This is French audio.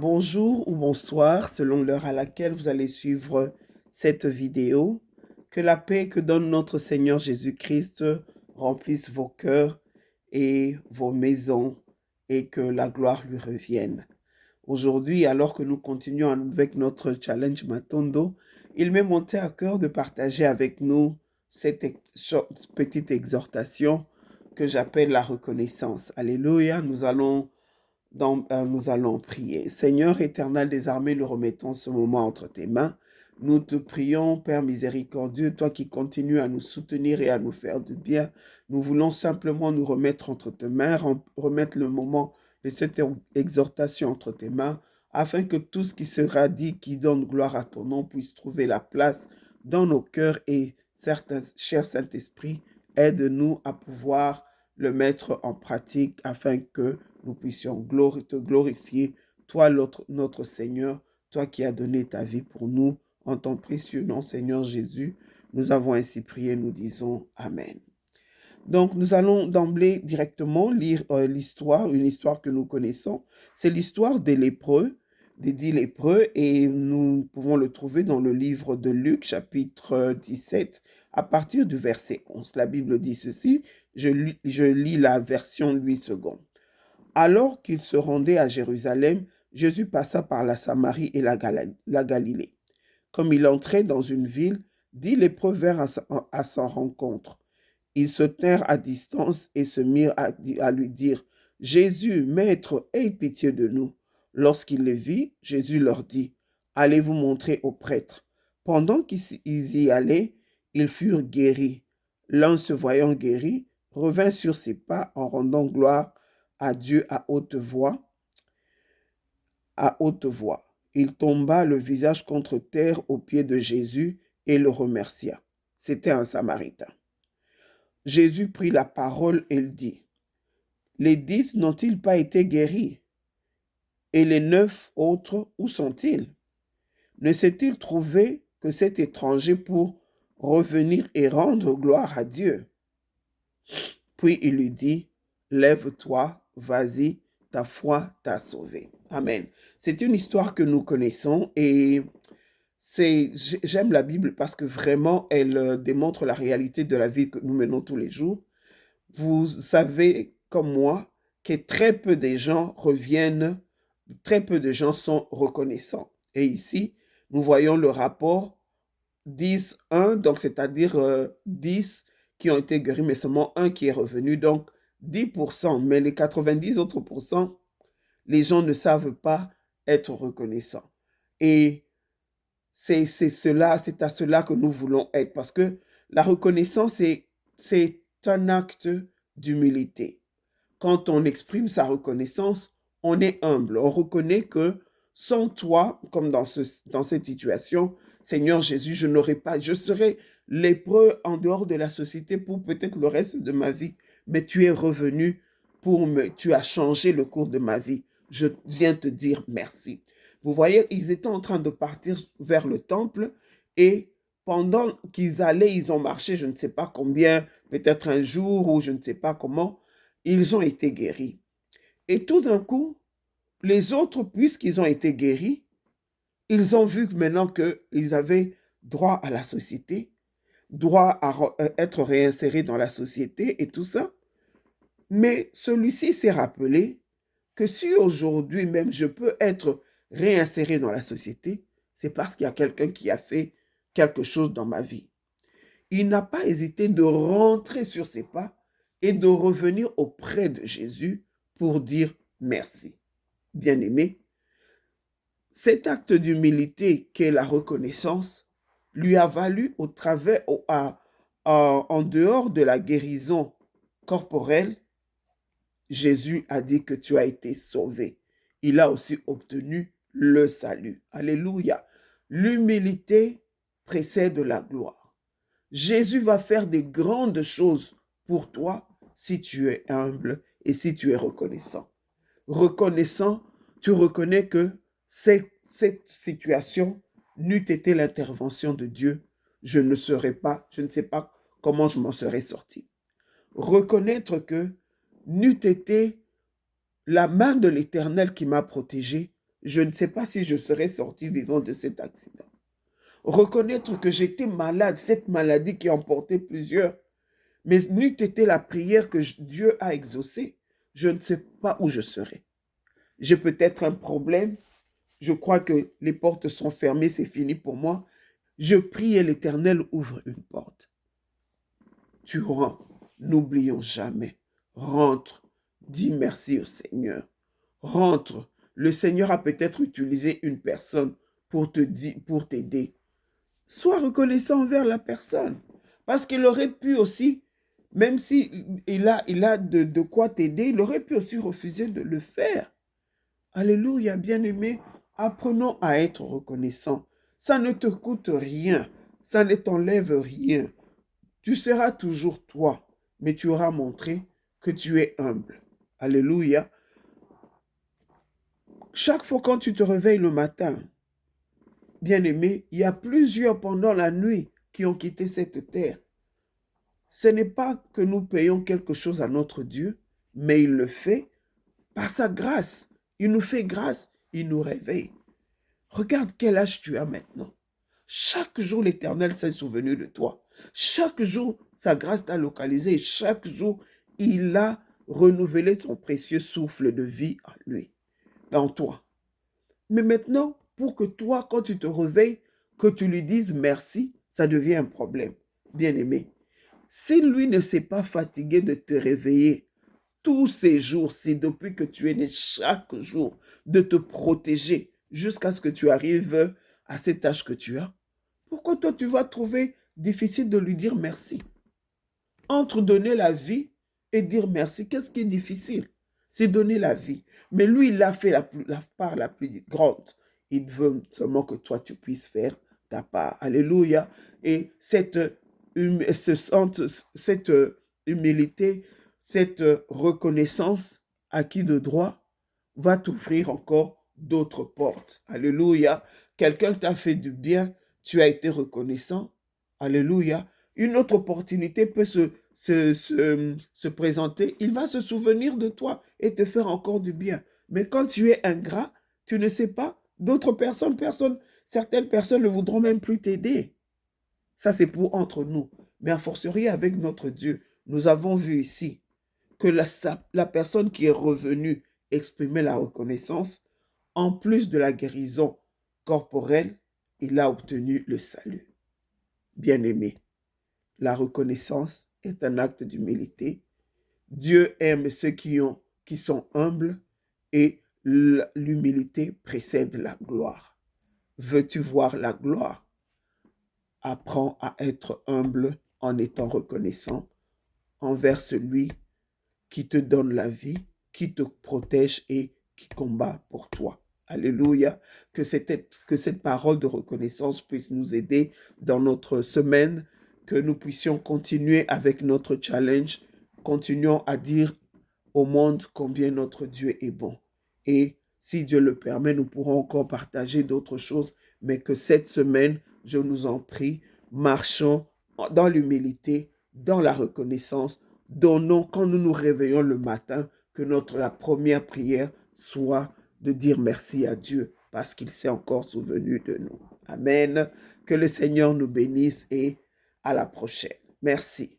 Bonjour ou bonsoir, selon l'heure à laquelle vous allez suivre cette vidéo. Que la paix que donne notre Seigneur Jésus-Christ remplisse vos cœurs et vos maisons et que la gloire lui revienne. Aujourd'hui, alors que nous continuons avec notre challenge Matondo, il m'est monté à cœur de partager avec nous cette petite exhortation que j'appelle la reconnaissance. Alléluia, nous allons prier. Seigneur éternel des armées, nous remettons ce moment entre tes mains. Nous te prions, Père miséricordieux, toi qui continues à nous soutenir et à nous faire du bien. Nous voulons simplement nous remettre entre tes mains, remettre le moment de cette exhortation entre tes mains, afin que tout ce qui sera dit, qui donne gloire à ton nom, puisse trouver la place dans nos cœurs et, certains, cher Saint-Esprit, aide-nous à pouvoir le mettre en pratique afin que nous puissions te glorifier, toi notre Seigneur, toi qui as donné ta vie pour nous, en ton précieux nom, Seigneur Jésus. Nous avons ainsi prié, nous disons Amen. Donc, nous allons d'emblée directement lire une histoire que nous connaissons. C'est l'histoire des lépreux, des 10 lépreux, et nous pouvons le trouver dans le livre de Luc, chapitre 17, à partir du verset 11. La Bible dit ceci, je lis la version 8 secondes. Alors qu'il se rendait à Jérusalem, Jésus passa par la Samarie et la Galilée. Comme il entrait dans une ville, 10 lépreux vinrent à sa rencontre. Ils se tinrent à distance et se mirent à lui dire, « Jésus, Maître, aie pitié de nous. » Lorsqu'il les vit, Jésus leur dit, « Allez vous montrer aux prêtres. » Pendant qu'ils y allaient, ils furent guéris. L'un se voyant guéri, revint sur ses pas en rendant gloire à Dieu à haute voix. Il tomba le visage contre terre aux pieds de Jésus et le remercia. C'était un Samaritain. Jésus prit la parole et dit, « Les 10 n'ont-ils pas été guéris? Et les 9 autres, où sont-ils? Ne s'est-il trouvé que cet étranger pour revenir et rendre gloire à Dieu? » Puis il lui dit, « Lève-toi, vas-y, ta foi t'a sauvé. » Amen. C'est une histoire que nous connaissons et j'aime la Bible parce que vraiment, elle démontre la réalité de la vie que nous menons tous les jours. Vous savez, comme moi, que très peu de gens reviennent, très peu de gens sont reconnaissants. Et ici, nous voyons le rapport 10-1, donc c'est-à-dire 10 qui ont été guéris, mais seulement un qui est revenu, donc 10%. Mais les 90 autres pourcents, les gens ne savent pas être reconnaissants. Et c'est à cela que nous voulons être, parce que la reconnaissance, c'est un acte d'humilité. Quand on exprime sa reconnaissance, on est humble. On reconnaît que sans toi, comme dans cette situation, Seigneur Jésus, je serais lépreux en dehors de la société pour peut-être le reste de ma vie, mais tu es revenu tu as changé le cours de ma vie. Je viens te dire merci. Vous voyez, ils étaient en train de partir vers le temple et pendant qu'ils allaient, ils ont marché, je ne sais pas combien, peut-être un jour ou je ne sais pas comment, ils ont été guéris. Et tout d'un coup, les autres, puisqu'ils ont été guéris, ils ont vu maintenant qu'ils avaient droit à la société, droit à être réinsérés dans la société et tout ça. Mais celui-ci s'est rappelé que si aujourd'hui même je peux être réinséré dans la société, c'est parce qu'il y a quelqu'un qui a fait quelque chose dans ma vie. Il n'a pas hésité de rentrer sur ses pas et de revenir auprès de Jésus pour dire merci. Bien-aimé, cet acte d'humilité qu'est la reconnaissance lui a valu en dehors de la guérison corporelle, Jésus a dit que tu as été sauvé. Il a aussi obtenu le salut. Alléluia. L'humilité précède la gloire. Jésus va faire des grandes choses pour toi si tu es humble et si tu es reconnaissant. Reconnaissant, tu reconnais que cette situation n'eût été l'intervention de Dieu, je ne sais pas comment je m'en serais sorti. Reconnaître que n'eût été la main de l'Éternel qui m'a protégé, je ne sais pas si je serais sorti vivant de cet accident. Reconnaître que j'étais malade, cette maladie qui a emporté plusieurs, mais n'eût été la prière que Dieu a exaucée, je ne sais pas où je serais. J'ai peut-être un problème, je crois que les portes sont fermées, c'est fini pour moi. Je prie et l'Éternel ouvre une porte. Tu rentres, n'oublions jamais, rentre, dis merci au Seigneur, rentre. Le Seigneur a peut-être utilisé une personne pour t'aider. Sois reconnaissant envers la personne, parce qu'il aurait pu aussi, même si il a de quoi t'aider, il aurait pu aussi refuser de le faire. Alléluia, bien-aimé, apprenons à être reconnaissant. Ça ne te coûte rien, ça ne t'enlève rien. Tu seras toujours toi, mais tu auras montré que tu es humble. Alléluia. Chaque fois quand tu te réveilles le matin, bien-aimé, il y a plusieurs pendant la nuit qui ont quitté cette terre. Ce n'est pas que nous payons quelque chose à notre Dieu, mais il le fait par sa grâce. Il nous fait grâce, il nous réveille. Regarde quel âge tu as maintenant. Chaque jour, l'Éternel s'est souvenu de toi. Chaque jour, sa grâce t'a localisé. Chaque jour, il a renouvelé son précieux souffle de vie en lui, en toi. Mais maintenant, pour que toi, quand tu te réveilles, que tu lui dises merci, ça devient un problème. Bien-aimé, si lui ne s'est pas fatigué de te réveiller tous ces jours-ci, depuis que tu es né chaque jour, de te protéger jusqu'à ce que tu arrives à cet âge que tu as, pourquoi toi tu vas trouver difficile de lui dire merci? Entre donner la vie et dire merci, qu'est-ce qui est difficile? C'est donner la vie. Mais lui, il a fait la part la plus grande. Il veut seulement que toi, tu puisses faire ta part. Alléluia. Et cette humilité, cette reconnaissance acquis de droit va t'ouvrir encore d'autres portes. Alléluia. Quelqu'un t'a fait du bien, tu as été reconnaissant. Alléluia. Une autre opportunité peut se présenter. Il va se souvenir de toi et te faire encore du bien. Mais quand tu es ingrat, tu ne sais pas, d'autres personnes, certaines personnes ne voudront même plus t'aider. Ça, c'est pour entre nous. Mais a fortiori avec notre Dieu, nous avons vu ici que la personne qui est revenue exprimer la reconnaissance, en plus de la guérison corporelle, il a obtenu le salut. Bien-aimé, la reconnaissance est un acte d'humilité. Dieu aime ceux qui sont humbles et l'humilité précède la gloire. Veux-tu voir la gloire? Apprends à être humble en étant reconnaissant envers celui qui te donne la vie, qui te protège et qui combat pour toi. Alléluia. Que cette parole de reconnaissance puisse nous aider dans notre semaine, que nous puissions continuer avec notre challenge. Continuons à dire au monde combien notre Dieu est bon. Et si Dieu le permet, nous pourrons encore partager d'autres choses, mais que cette semaine, je nous en prie, marchons dans l'humilité, dans la reconnaissance. Donnons, quand nous nous réveillons le matin, que la première prière soit de dire merci à Dieu parce qu'il s'est encore souvenu de nous. Amen. Que le Seigneur nous bénisse et à la prochaine. Merci.